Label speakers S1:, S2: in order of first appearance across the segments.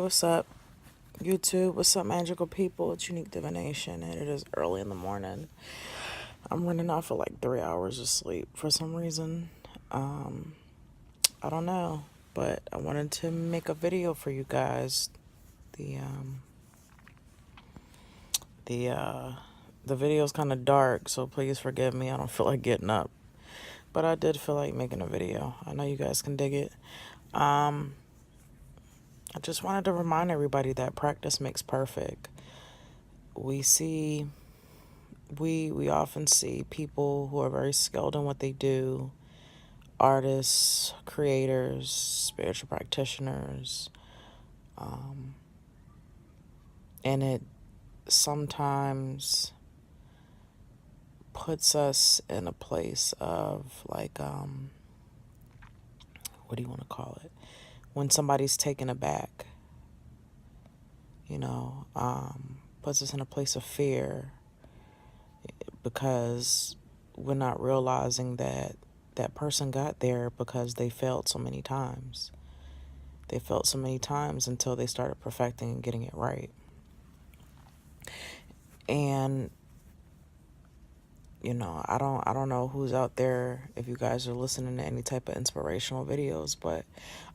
S1: what's up, YouTube? What's up, magical people? It's Unique Divination, and it is early in the morning. I'm running off of like 3 hours of sleep for some reason. I don't know, but I wanted to make a video for you guys. The um, the uh, the video's kind of dark, so please forgive me. I don't feel like getting up, but I did feel like making a video. I know you guys can dig it. I just wanted to remind everybody that practice makes perfect. We see, we often see people who are very skilled in what they do, artists, creators, spiritual practitioners, and it sometimes puts us in a place of like, what do you want to call it? When somebody's taken aback, puts us in a place of fear because we're not realizing that that person got there because they failed so many times. They failed so many times until they started perfecting and getting it right. And I don't know who's out there, if you guys are listening to any type of inspirational videos, but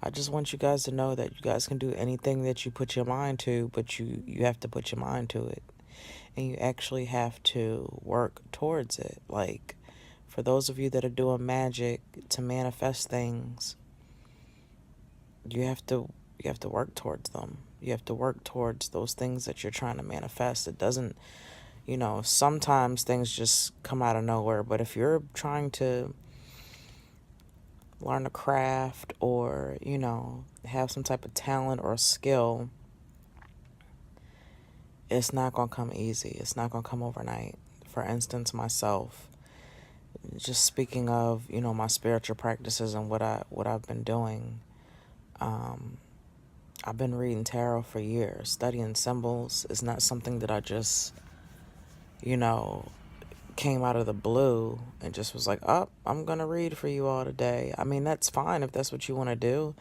S1: I just want you guys to know that you guys can do anything that you put your mind to, but you have to put your mind to it. And you actually have to work towards it. Like, for those of you that are doing magic to manifest things, you have to work towards them. You have to work towards those things that you're trying to manifest. It doesn't, sometimes things just come out of nowhere, but if you're trying to learn a craft or, have some type of talent or skill, it's not going to come easy. It's not going to come overnight. For instance, myself, just speaking of, my spiritual practices and what I've been doing, I've been reading tarot for years. Studying symbols is not something that I just, came out of the blue and just was like, oh, I'm going to read for you all today. I mean, that's fine if that's what you want to do.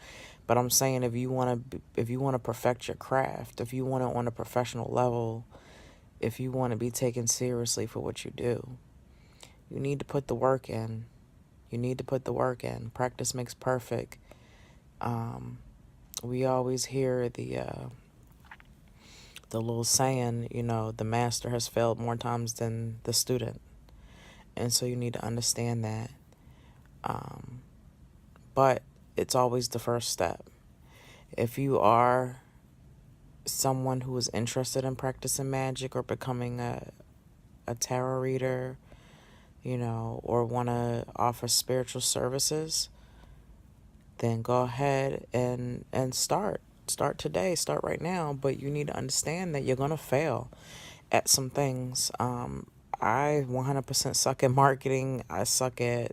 S1: But I'm saying if you want to perfect your craft, if you want it on a professional level, if you want to be taken seriously for what you do, you need to put the work in. You need to put the work in. Practice makes perfect. We always hear the little saying, the master has failed more times than the student. And so you need to understand that. But it's always the first step. If you are someone who is interested in practicing magic or becoming a tarot reader, or want to offer spiritual services, then go ahead and start. Start today. Start right now. But you need to understand that you're going to fail at some things. I 100% suck at marketing. I suck at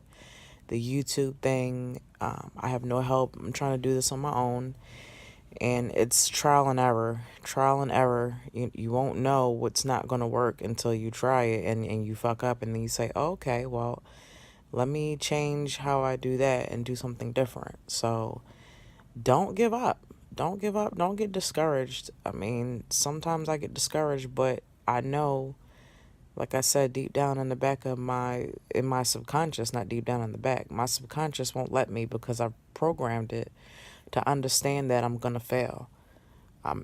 S1: the YouTube thing. I have no help. I'm trying to do this on my own. And it's trial and error. Trial and error. You won't know what's not going to work until you try it and you fuck up. And then you say, oh, okay, well, let me change how I do that and do something different. So don't give up. Don't give up. Don't get discouraged. I mean, sometimes I get discouraged, but I know, like I said, deep down in the back of my subconscious, not deep down in the back, my subconscious won't let me because I've programmed it to understand that I'm going to fail.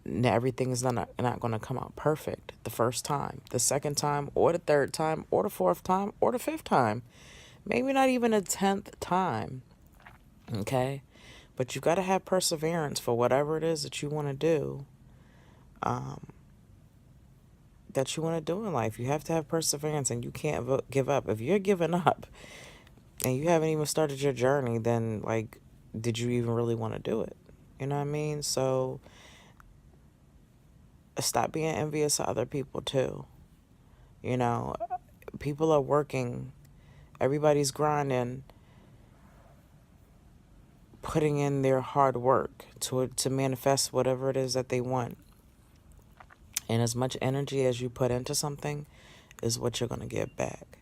S1: Everything is not going to come out perfect the first time, the second time, or the third time, or the fourth time, or the fifth time. Maybe not even a 10th time. Okay? But you got to have perseverance for whatever it is that you want to do. That you want to do in life. You have to have perseverance, and you can't give up. If you're giving up and you haven't even started your journey, then, like, did you even really want to do it? You know what I mean? So stop being envious of other people too. People are working. Everybody's grinding, putting in their hard work to manifest whatever it is that they want. And as much energy as you put into something is what you're going to get back.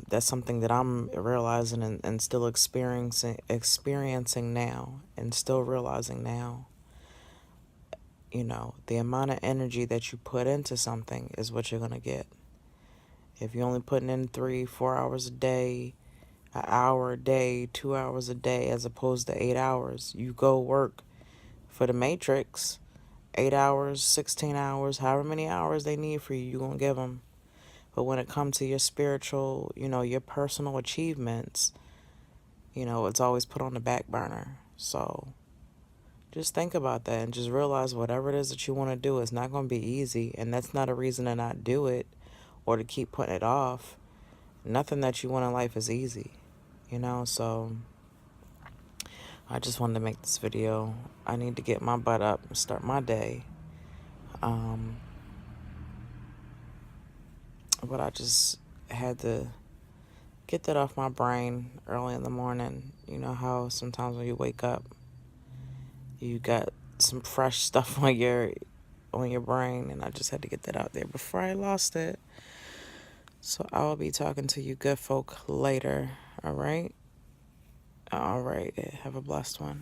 S1: That's something that I'm realizing and still experiencing now, and still realizing now. The amount of energy that you put into something is what you're going to get. If you're only putting in 3-4 hours a day, an hour a day, 2 hours a day, as opposed to 8 hours, you go work for the Matrix, 8 hours, 16 hours, however many hours they need for you, you're going to give them. But when it comes to your spiritual, your personal achievements, it's always put on the back burner. So just think about that and just realize whatever it is that you want to do is not going to be easy. And that's not a reason to not do it or to keep putting it off. Nothing that you want in life is easy, So I just wanted to make this video. I need to get my butt up and start my day. But I just had to get that off my brain early in the morning. You know how sometimes when you wake up, you got some fresh stuff on your brain, and I just had to get that out there before I lost it. So I'll be talking to you good folk later. All right. Have a blessed one.